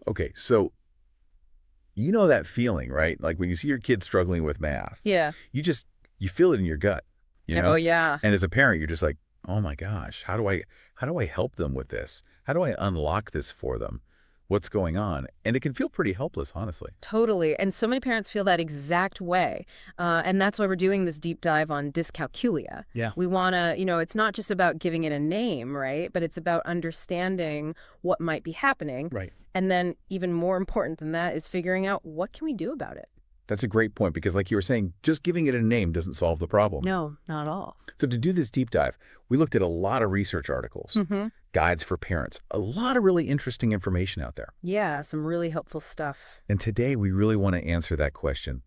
Okay, so you know that feeling, right? Like when you see your kid struggling with math, Yeah. you just you feel it in your gut, you Oh, know? yeah. And as a parent, you're just like, "Oh my gosh, how do I help them with this? How do I unlock this for them? What's going on?" And it can feel pretty helpless, honestly. Totally. And so many parents feel that exact way. And that's why we're doing this deep dive on dyscalculia. Yeah. We want to, it's not just about giving it a name, right? But it's about understanding what might be happening. Right. And then even more important than that is figuring out what can we do about it? That's a great point because like you were saying, just giving it a name doesn't solve the problem. No, not at all. So to do this deep dive, we looked at a lot of research articles, Mm-hmm. guides for parents, a lot of really interesting information out there. Yeah, some really helpful stuff. And today we really want to answer that question.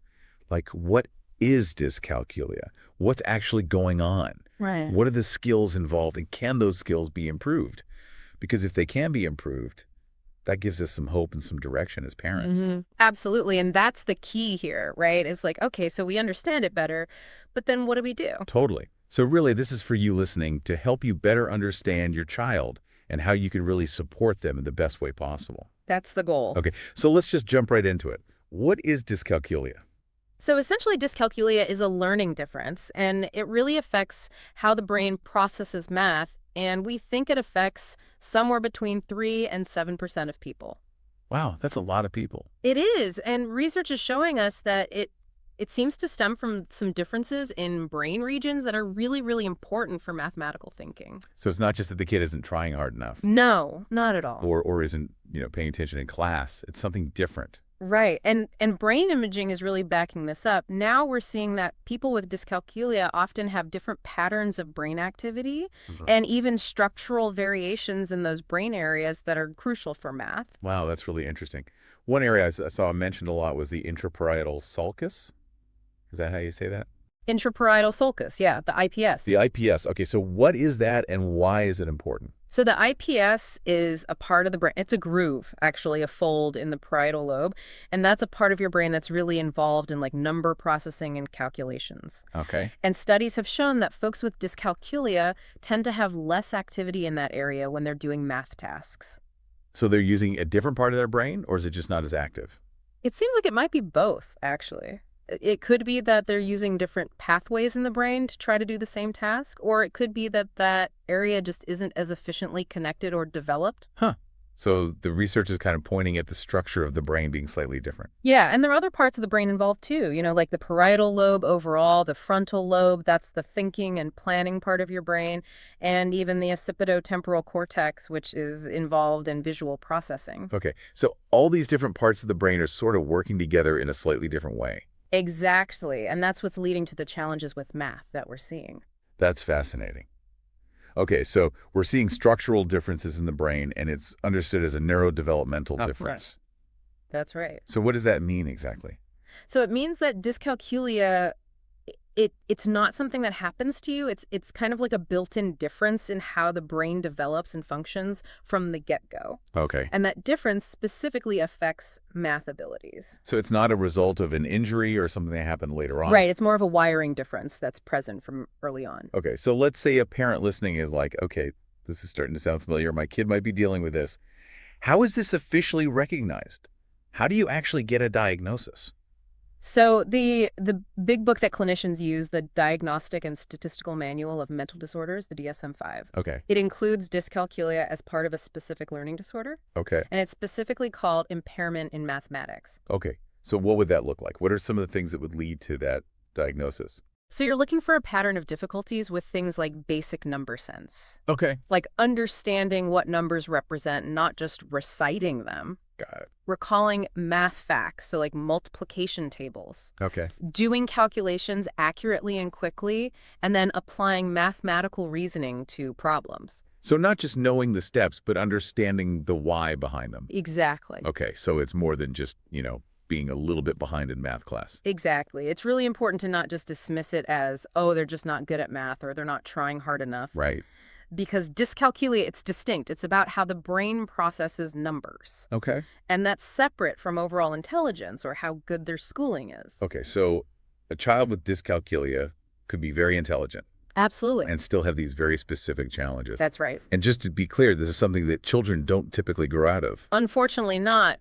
Like, what is dyscalculia? What's actually going on? Right. What are the skills involved and can those skills be improved? Because if they can be improved, that gives us some hope and some direction as parents. Absolutely. And that's the key here, right? Is like, okay, so we understand it better, but then what do we do? Totally. So really, this is for you listening to help you better understand your child and how you can really support them in the best way possible. That's the goal. Okay, so let's just jump right into it. What is dyscalculia? So essentially, dyscalculia is a learning difference, and it really affects how the brain processes math, and we think it affects somewhere between 3 and 7% of people. Wow, that's a lot of people. It is, and research is showing us that it seems to stem from some differences in brain regions that are really, really important for mathematical thinking. So it's not just that the kid isn't trying hard enough No, not at all. or isn't, paying attention in class. It's something different. Right. And brain imaging is really backing this up. Now we're seeing that people with dyscalculia often have different patterns of brain activity and even structural variations in those brain areas that are crucial for math. Wow, that's really interesting. One area I saw mentioned a lot was the intraparietal sulcus. Is that how you say that? Intraparietal sulcus, yeah, the IPS. The IPS. Okay, so what is that and why is it important? So the IPS is a part of the brain. It's a groove, actually, a fold in the parietal lobe. And that's a part of your brain that's really involved in like number processing and calculations. Okay. And studies have shown that folks with dyscalculia tend to have less activity in that area when they're doing math tasks. So they're using a different part of their brain or is it just not as active? It seems like it might be both, actually. It could be that they're using different pathways in the brain to try to do the same task, or it could be that that area just isn't as efficiently connected or developed. Huh. So the research is kind of pointing at the structure of the brain being slightly different. Yeah, and there are other parts of the brain involved too, like the parietal lobe overall, the frontal lobe, that's the thinking and planning part of your brain, and even the occipitotemporal cortex, which is involved in visual processing. Okay. So all these different parts of the brain are sort of working together in a slightly different way. Exactly, and that's what's leading to the challenges with math that we're seeing. That's fascinating. Okay, so we're seeing structural differences in the brain, and it's understood as a neurodevelopmental difference. That's right. So what does that mean exactly? So it means that dyscalculia, it's not something that happens to you. It's kind of like a built-in difference in how the brain develops and functions from the get-go. Okay. And that difference specifically affects math abilities. So it's not a result of an injury or something that happened later on? Right, it's more of a wiring difference that's present from early on. Okay, so let's say a parent listening is like, okay, this is starting to sound familiar. My kid might be dealing with this. How is this officially recognized? How do you actually get a diagnosis? So the big book that clinicians use, the Diagnostic and Statistical Manual of Mental Disorders, the DSM-5, Okay. it includes dyscalculia as part of a specific learning disorder, Okay. and it's specifically called impairment in mathematics. Okay. So what would that look like? What are some of the things that would lead to that diagnosis? So you're looking for a pattern of difficulties with things like basic number sense, Okay. like understanding what numbers represent, not just reciting them, Got it. recalling math facts, so like multiplication tables, Okay. doing calculations accurately and quickly, and then applying mathematical reasoning to problems. So not just knowing the steps, but understanding the why behind them. Exactly. Okay, so it's more than just, being a little bit behind in math class. Exactly. It's really important to not just dismiss it as, oh, they're just not good at math or they're not trying hard enough. Right. Because dyscalculia, it's distinct. It's about how the brain processes numbers. Okay. And that's separate from overall intelligence or how good their schooling is. Okay, so a child with dyscalculia could be very intelligent Absolutely. and still have these very specific challenges. That's right. And just to be clear, this is something that children don't typically grow out of. Unfortunately not.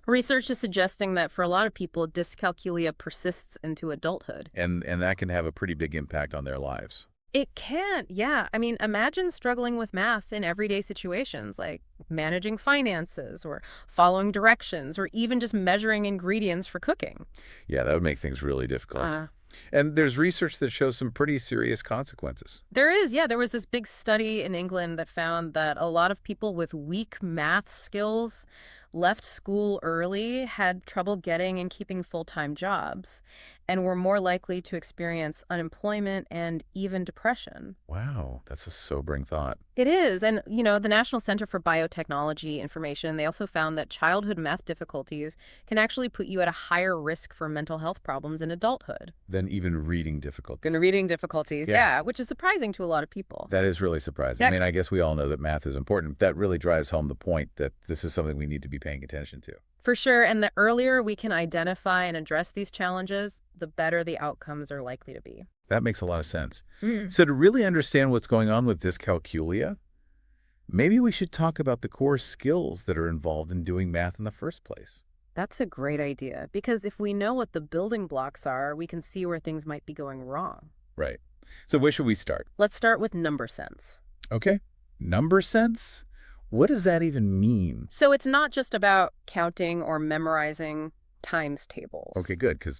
Research is suggesting that for a lot of people, dyscalculia persists into adulthood. And that can have a pretty big impact on their lives. It can, yeah. I mean, imagine struggling with math in everyday situations like managing finances or following directions or even just measuring ingredients for cooking. Yeah, that would make things really difficult. Uh, And there's research that shows some pretty serious consequences. There is, yeah. There was this big study in England that found that a lot of people with weak math skills left school early, had trouble getting and keeping full-time jobs, and were more likely to experience unemployment and even depression. Wow, that's a sobering thought. It is. And, the National Center for Biotechnology Information, they also found that childhood math difficulties can actually put you at a higher risk for mental health problems in adulthood. Then even reading difficulties. In reading difficulties, Yeah. yeah, which is surprising to a lot of people. That is really surprising. Yeah. I mean, I guess we all know that math is important. That really drives home the point that this is something we need to be paying attention to. For sure, and the earlier we can identify and address these challenges, the better the outcomes are likely to be. That makes a lot of sense. Mm. So to really understand what's going on with dyscalculia, maybe we should talk about the core skills that are involved in doing math in the first place. That's a great idea, because if we know what the building blocks are, we can see where things might be going wrong. Right. So where should we start? Let's start with number sense. Okay. Number sense? What does that even mean? So it's not just about counting or memorizing times tables. Okay, good, because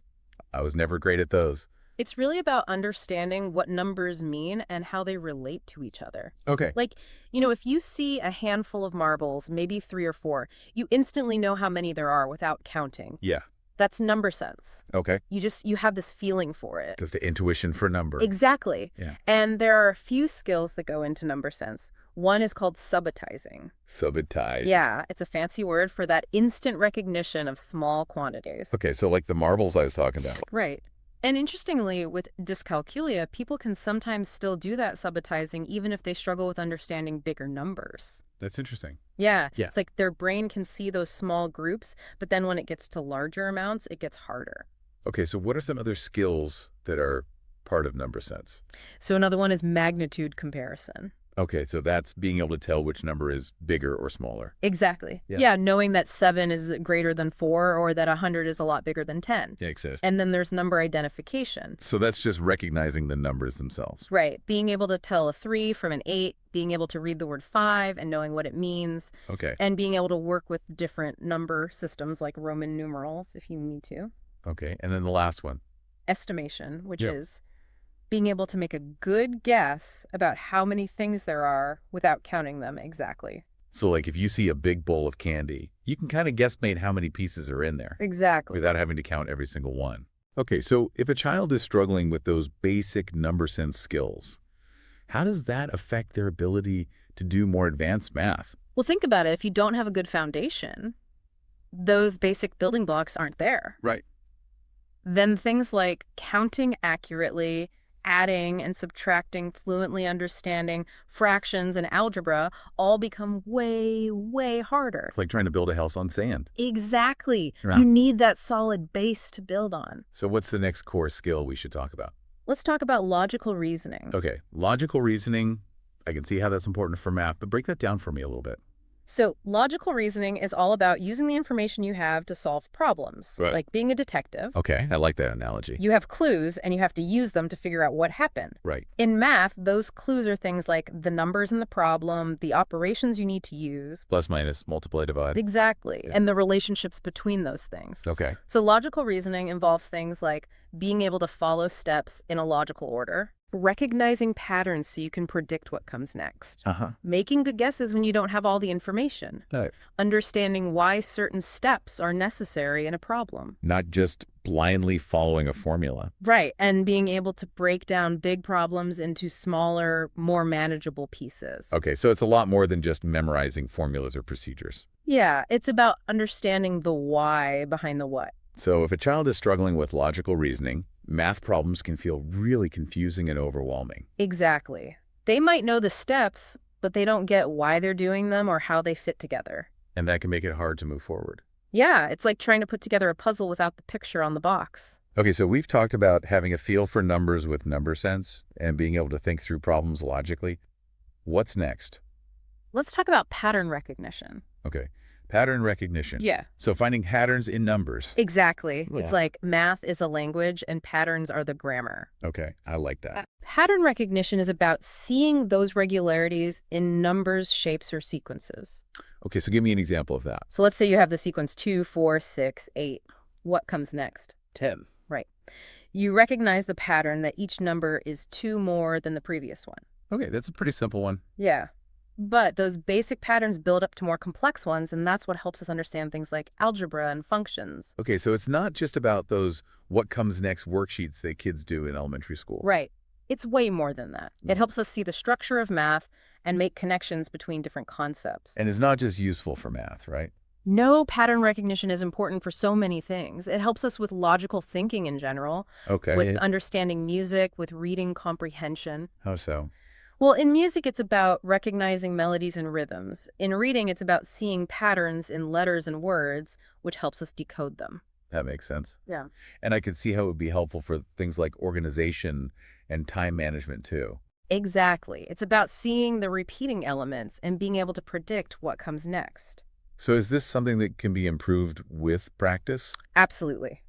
I was never great at those. It's really about understanding what numbers mean and how they relate to each other. Okay. Like, if you see a handful of marbles, maybe 3 or 4, you instantly know how many there are without counting. Yeah. That's number sense. Okay. You have this feeling for it. Just the intuition for number. Exactly. Yeah. And there are a few skills that go into number sense. One is called subitizing. Subitize. Yeah, it's a fancy word for that instant recognition of small quantities. Okay, so like the marbles I was talking about. Right. And interestingly, with dyscalculia, people can sometimes still do that subitizing even if they struggle with understanding bigger numbers. That's interesting. Yeah. Yeah. It's like their brain can see those small groups, but then when it gets to larger amounts, it gets harder. Okay, so what are some other skills that are part of number sense? So another one is magnitude comparison. Okay, so that's being able to tell which number is bigger or smaller. Exactly. Yeah. Yeah, knowing that 7 is greater than 4 or that 100 is a lot bigger than 10. Yeah, exactly. And then there's number identification. So that's just recognizing the numbers themselves. Right. Being able to tell a 3 from an 8, being able to read the word 5 and knowing what it means, Okay. and being able to work with different number systems like Roman numerals if you need to. Okay, and then the last one. Estimation, which Yeah. is being able to make a good guess about how many things there are without counting them exactly. So like if you see a big bowl of candy, you can kind of guesstimate how many pieces are in there Exactly. without having to count every single one. Okay, so if a child is struggling with those basic number sense skills, how does that affect their ability to do more advanced math? Well, think about it. If you don't have a good foundation, those basic building blocks aren't there. Right. Then things like counting accurately, adding and subtracting, fluently understanding fractions and algebra all become way, way harder. It's like trying to build a house on sand. Exactly. Right. You need that solid base to build on. So what's the next core skill we should talk about? Let's talk about logical reasoning. Okay, logical reasoning, I can see how that's important for math, but break that down for me a little bit. So logical reasoning is all about using the information you have to solve problems, Right. like being a detective. Okay, I like that analogy. You have clues and you have to use them to figure out what happened. Right. In math, those clues are things like the numbers in the problem, the operations you need to use. Plus, minus, multiply, divide. Exactly. Yeah. And the relationships between those things. Okay. So logical reasoning involves things like being able to follow steps in a logical order, recognizing patterns so you can predict what comes next, making good guesses when you don't have all the information, Right. understanding why certain steps are necessary in a problem. Not just blindly following a formula. Right, and being able to break down big problems into smaller, more manageable pieces. Okay, so it's a lot more than just memorizing formulas or procedures. Yeah, it's about understanding the why behind the what. So if a child is struggling with logical reasoning, math problems can feel really confusing and overwhelming. Exactly. They might know the steps, but they don't get why they're doing them or how they fit together. And that can make it hard to move forward. Yeah, it's like trying to put together a puzzle without the picture on the box. Okay, so we've talked about having a feel for numbers with number sense and being able to think through problems logically. What's next? Let's talk about pattern recognition. Okay. Pattern recognition. Yeah. So finding patterns in numbers. Exactly. Yeah. It's like math is a language and patterns are the grammar. Okay, I like that. Pattern recognition is about seeing those regularities in numbers, shapes, or sequences. Okay, so give me an example of that. So let's say you have the sequence 2, 4, 6, 8. What comes next? 10. Right. You recognize the pattern that each number is 2 more than the previous one. Okay, that's a pretty simple one. Yeah. But those basic patterns build up to more complex ones, and that's what helps us understand things like algebra and functions. Okay, so it's not just about those what comes next worksheets that kids do in elementary school. Right. It's way more than that. It helps us see the structure of math and make connections between different concepts. And it's not just useful for math, right? No, pattern recognition is important for so many things. It helps us with logical thinking in general, Okay. with understanding music, with reading comprehension. How so? Well, in music, it's about recognizing melodies and rhythms. In reading, it's about seeing patterns in letters and words, which helps us decode them. That makes sense. Yeah. And I could see how it would be helpful for things like organization and time management too. Exactly. It's about seeing the repeating elements and being able to predict what comes next. So is this something that can be improved with practice? Absolutely.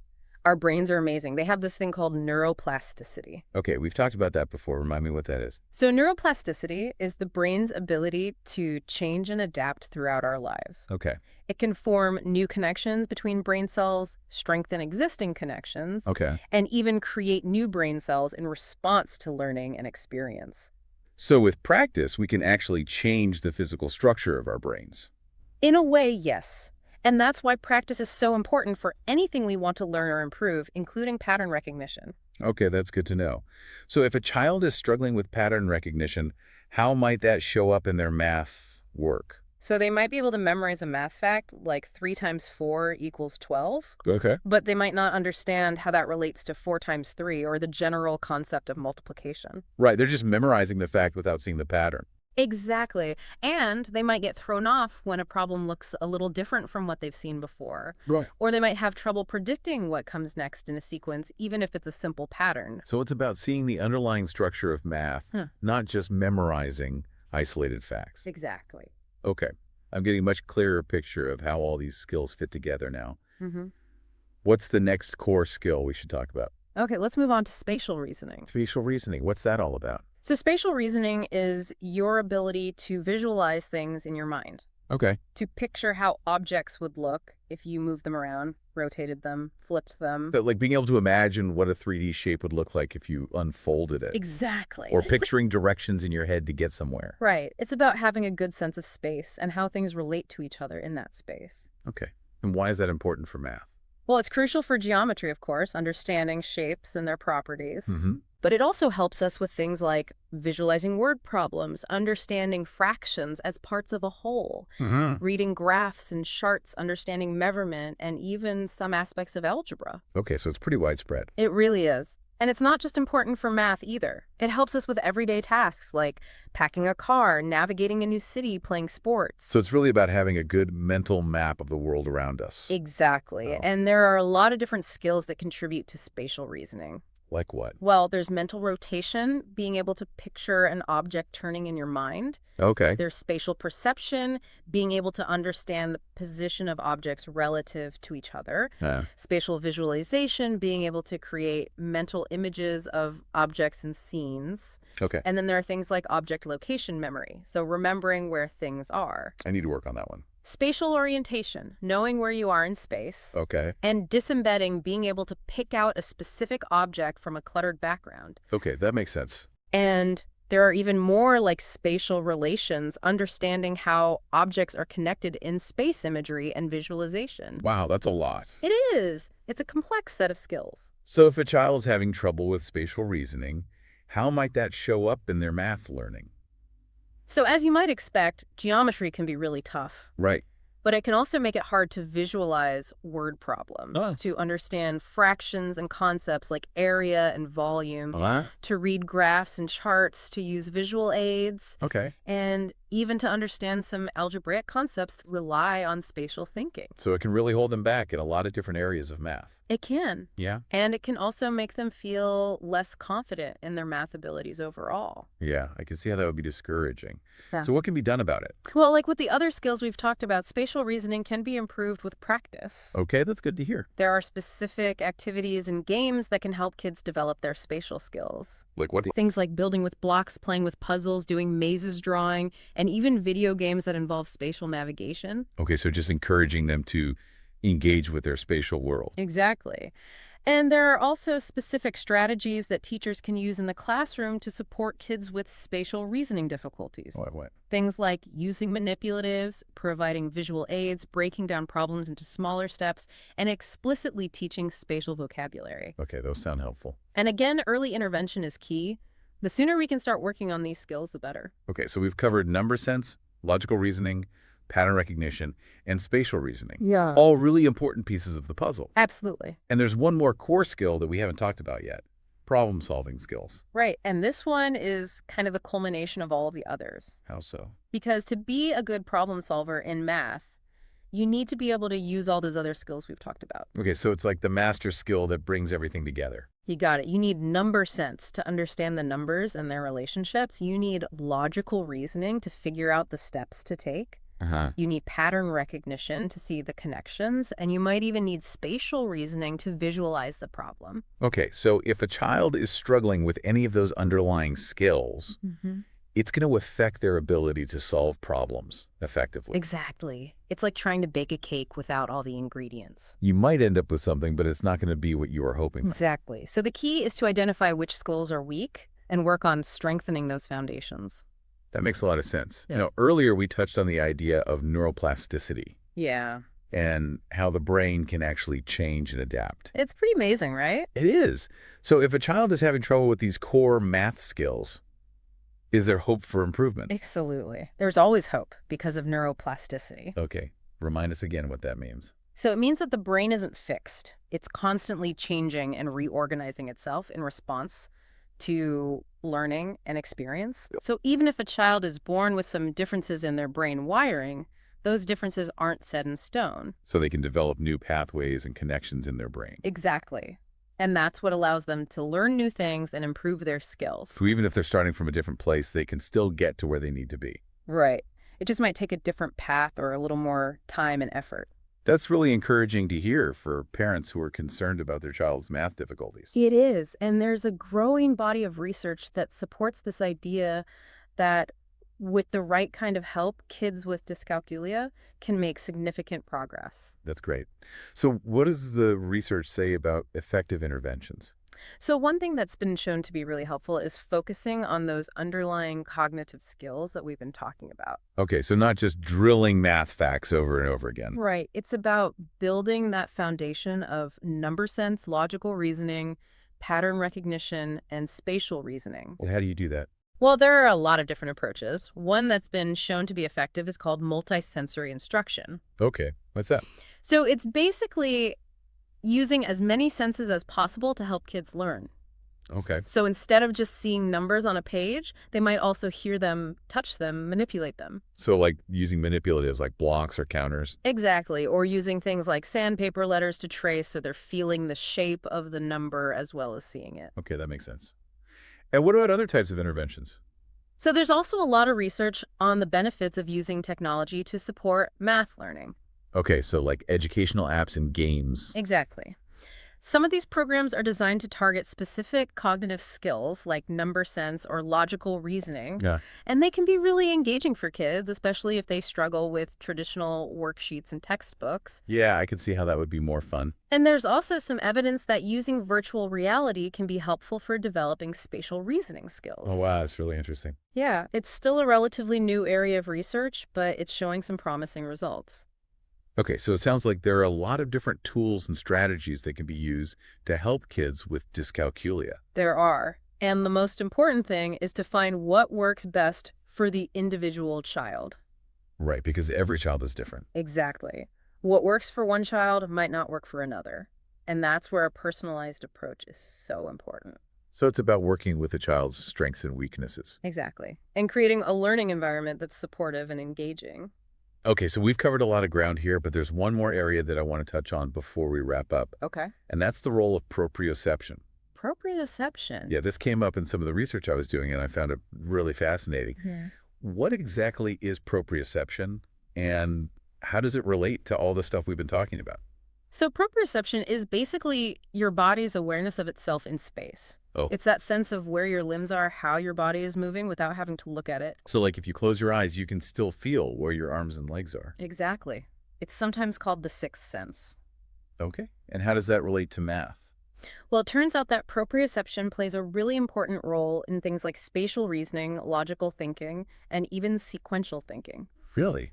Our brains are amazing. They have this thing called neuroplasticity. Okay, we've talked about that before. Remind me what that is. So neuroplasticity is the brain's ability to change and adapt throughout our lives. Okay. It can form new connections between brain cells, strengthen existing connections, Okay. and even create new brain cells in response to learning and experience. So with practice, we can actually change the physical structure of our brains. In a way, yes. And that's why practice is so important for anything we want to learn or improve, including pattern recognition. Okay, that's good to know. So if a child is struggling with pattern recognition, how might that show up in their math work? So they might be able to memorize a math fact like 3 times 4 equals 12, Okay. but they might not understand how that relates to 4 times 3 or the general concept of multiplication. Right, they're just memorizing the fact without seeing the pattern. Exactly. And they might get thrown off when a problem looks a little different from what they've seen before. Right. Or they might have trouble predicting what comes next in a sequence, even if it's a simple pattern. So it's about seeing the underlying structure of math, not just memorizing isolated facts. Exactly. Okay. I'm getting a much clearer picture of how all these skills fit together now. Mm-hmm. What's the next core skill we should talk about? Okay, let's move on to spatial reasoning. Spatial reasoning. What's that all about? So spatial reasoning is your ability to visualize things in your mind, Okay. to picture how objects would look if you moved them around, rotated them, flipped them. So, like being able to imagine what a 3D shape would look like if you unfolded it. Exactly. Or picturing directions in your head to get somewhere. Right. It's about having a good sense of space and how things relate to each other in that space. Okay. And why is that important for math? Well, it's crucial for geometry, of course, understanding shapes and their properties. Mm-hmm. But it also helps us with things like visualizing word problems, understanding fractions as parts of a whole, reading graphs and charts, understanding measurement, and even some aspects of algebra. Okay, so it's pretty widespread. It really is. And it's not just important for math either. It helps us with everyday tasks like packing a car, navigating a new city, playing sports. So it's really about having a good mental map of the world around us. Exactly. Oh. And there are a lot of different skills that contribute to spatial reasoning. Like what? Well, there's mental rotation, being able to picture an object turning in your mind. Okay. There's spatial perception, being able to understand the position of objects relative to each other. Spatial visualization, being able to create mental images of objects and scenes. Okay. And then there are things like object location memory, so remembering where things are. I need to work on that one. Spatial orientation, knowing where you are in space. Okay. And disembedding, being able to pick out a specific object from a cluttered background. Okay, that makes sense. And there are even more like spatial relations, understanding how objects are connected in space imagery and visualization. Wow, that's a lot. It is. It's a complex set of skills. So if a child is having trouble with spatial reasoning, how might that show up in their math learning? So as you might expect, geometry can be really tough. Right. But it can also make it hard to visualize word problems, to understand fractions and concepts like area and volume, to read graphs and charts, to use visual aids. Okay. And even to understand some algebraic concepts that rely on spatial thinking. So it can really hold them back in a lot of different areas of math. It can. Yeah? And it can also make them feel less confident in their math abilities overall. Yeah, I can see how that would be discouraging. Yeah. So what can be done about it? Well, like with the other skills we've talked about, spatial reasoning can be improved with practice. Okay, that's good to hear. There are specific activities and games that can help kids develop their spatial skills. Like what? Things like building with blocks, playing with puzzles, doing mazes drawing, and even video games that involve spatial navigation. Okay, so just encouraging them to engage with their spatial world. Exactly. And there are also specific strategies that teachers can use in the classroom to support kids with spatial reasoning difficulties. What? Things like using manipulatives, providing visual aids, breaking down problems into smaller steps, and explicitly teaching spatial vocabulary. Okay, those sound helpful. And again, early intervention is key. The sooner we can start working on these skills, the better. Okay, so we've covered number sense, logical reasoning, pattern recognition, and spatial reasoning. Yeah. All really important pieces of the puzzle. Absolutely. And there's one more core skill that we haven't talked about yet. Problem-solving skills. Right. And this one is kind of the culmination of all of the others. How so? Because to be a good problem solver in math, you need to be able to use all those other skills we've talked about. Okay, so it's like the master skill that brings everything together. You got it. You need number sense to understand the numbers and their relationships. You need logical reasoning to figure out the steps to take. You need pattern recognition to see the connections, and you might even need spatial reasoning to visualize the problem. Okay, so if a child is struggling with any of those underlying skills, it's going to affect their ability to solve problems effectively. Exactly. It's like trying to bake a cake without all the ingredients. You might end up with something, but it's not going to be what you were hoping for. Exactly. So the key is to identify which skills are weak and work on strengthening those foundations. That makes a lot of sense. Yeah. You know, earlier we touched on the idea of neuroplasticity Yeah. and how the brain can actually change and adapt. It's pretty amazing, right? It is. So if a child is having trouble with these core math skills, is there hope for improvement? Absolutely. There's always hope because of neuroplasticity. Okay, remind us again what that means. So it means that the brain isn't fixed. It's constantly changing and reorganizing itself in response to learning and experience. So even if a child is born with some differences in their brain wiring, those differences aren't set in stone. So they can develop new pathways and connections in their brain. Exactly. And that's what allows them to learn new things and improve their skills. So even if they're starting from a different place, they can still get to where they need to be. Right. It just might take a different path or a little more time and effort. That's really encouraging to hear for parents who are concerned about their child's math difficulties. It is. And there's a growing body of research that supports this idea that with the right kind of help, kids with dyscalculia can make significant progress. That's great. So what does the research say about effective interventions? So one thing that's been shown to be really helpful is focusing on those underlying cognitive skills that we've been talking about. Okay, so not just drilling math facts over and over again. Right. It's about building that foundation of number sense, logical reasoning, pattern recognition, and spatial reasoning. Well, how do you do that? Well, there are a lot of different approaches. One that's been shown to be effective is called multisensory instruction. Okay, what's that? So it's basically using as many senses as possible to help kids learn. Okay. So instead of just seeing numbers on a page, they might also hear them, touch them, manipulate them. So like using manipulatives like blocks or counters. Exactly. Or using things like sandpaper letters to trace so they're feeling the shape of the number as well as seeing it. Okay, that makes sense. And what about other types of interventions? So there's also a lot of research on the benefits of using technology to support math learning. Okay, so like educational apps and games. Exactly. Some of these programs are designed to target specific cognitive skills like number sense or logical reasoning. Yeah. And they can be really engaging for kids, especially if they struggle with traditional worksheets and textbooks. Yeah, I can see how that would be more fun. And there's also some evidence that using virtual reality can be helpful for developing spatial reasoning skills. Oh, wow, that's really interesting. Yeah, it's still a relatively new area of research, but it's showing some promising results. Okay, so it sounds like there are a lot of different tools and strategies that can be used to help kids with dyscalculia. There are. And the most important thing is to find what works best for the individual child. Right, because every child is different. Exactly. What works for one child might not work for another. And that's where a personalized approach is so important. So it's about working with a child's strengths and weaknesses. Exactly. And creating a learning environment that's supportive and engaging. Okay, so we've covered a lot of ground here, but there's one more area that I want to touch on before we wrap up, Okay. and that's the role of proprioception. Proprioception. Yeah, this came up in some of the research I was doing, and I found it really fascinating. Yeah. What exactly is proprioception, and how does it relate to all the stuff we've been talking about? So proprioception is basically your body's awareness of itself in space. Oh, It's that sense of where your limbs are, how your body is moving without having to look at it. so like if you close your eyes, you can still feel where your arms and legs are. Exactly. It's sometimes called the sixth sense. Okay, and how does that relate to math? Well, it turns out that proprioception plays a really important role in things like spatial reasoning, logical thinking, and even sequential thinking. Really?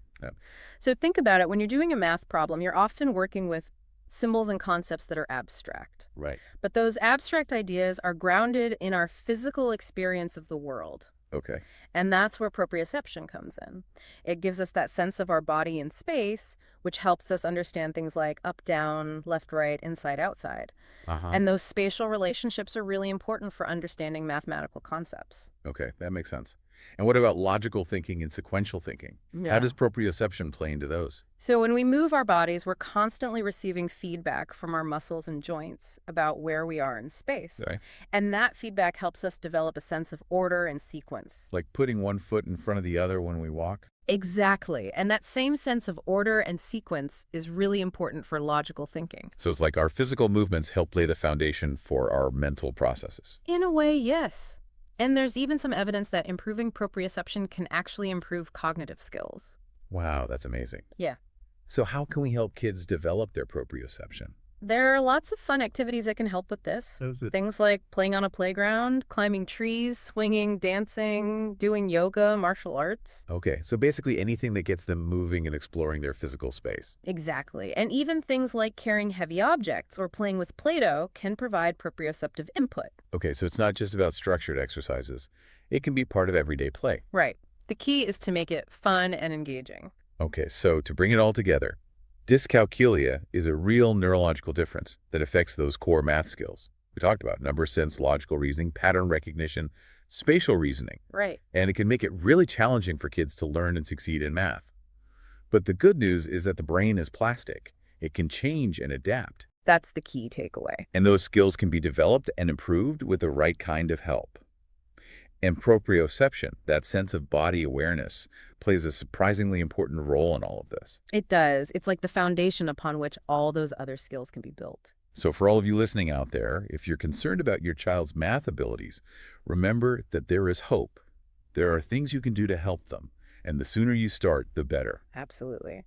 So think about it. When you're doing a math problem, you're often working with symbols and concepts that are abstract. Right. But those abstract ideas are grounded in our physical experience of the world. Okay. And that's where proprioception comes in. It gives us that sense of our body in space, which helps us understand things like up, down, left, right, inside, outside. Uh-huh. And those spatial relationships are really important for understanding mathematical concepts. Okay, that makes sense. And what about logical thinking and sequential thinking? How does proprioception play into those? So when we move our bodies, we're constantly receiving feedback from our muscles and joints about where we are in space. Okay. And that feedback helps us develop a sense of order and sequence. Like putting one foot in front of the other when we walk? Exactly. And that same sense of order and sequence is really important for logical thinking. So it's like our physical movements help lay the foundation for our mental processes. In a way, yes. And there's even some evidence that improving proprioception can actually improve cognitive skills. Wow, that's amazing. Yeah. So how can we help kids develop their proprioception? There are lots of fun activities that can help with this. Those are- Things like playing on a playground, climbing trees, swinging, dancing, doing yoga, martial arts. Okay, so basically anything that gets them moving and exploring their physical space. Exactly. And even things like carrying heavy objects or playing with Play-Doh can provide proprioceptive input. Okay, so it's not just about structured exercises. It can be part of everyday play. Right. The key is to make it fun and engaging. Okay, so to bring it all together, dyscalculia is a real neurological difference that affects those core math skills. We talked about number sense, logical reasoning, pattern recognition, spatial reasoning, Right. and it can make it really challenging for kids to learn and succeed in math. But the good news is that the brain is plastic. It can change and adapt, That's the key takeaway. and those skills can be developed and improved with the right kind of help. And proprioception, that sense of body awareness, plays a surprisingly important role in all of this. It does. It's like the foundation upon which all those other skills can be built. So for all of you listening out there, if you're concerned about your child's math abilities, remember that there is hope. There are things you can do to help them, and the sooner you start, the better. Absolutely.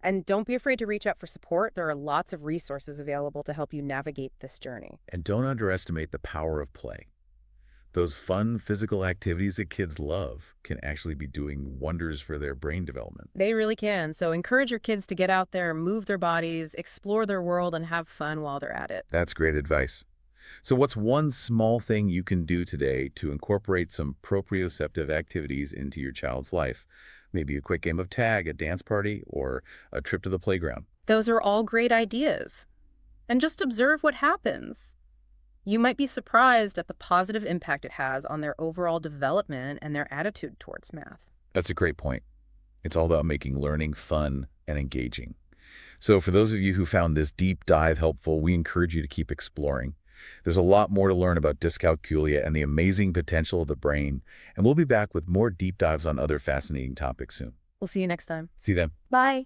And don't be afraid to reach out for support. There are lots of resources available to help you navigate this journey. And don't underestimate the power of play. Those fun physical activities that kids love can actually be doing wonders for their brain development. They really can. So encourage your kids to get out there, move their bodies, explore their world, and have fun while they're at it. That's great advice. So what's one small thing you can do today to incorporate some proprioceptive activities into your child's life? Maybe a quick game of tag, a dance party, or a trip to the playground. Those are all great ideas. And just observe what happens. You might be surprised at the positive impact it has on their overall development and their attitude towards math. That's a great point. It's all about making learning fun and engaging. So for those of you who found this deep dive helpful, we encourage you to keep exploring. There's a lot more to learn about dyscalculia and the amazing potential of the brain, and we'll be back with more deep dives on other fascinating topics soon. We'll see you next time. See you then. Bye.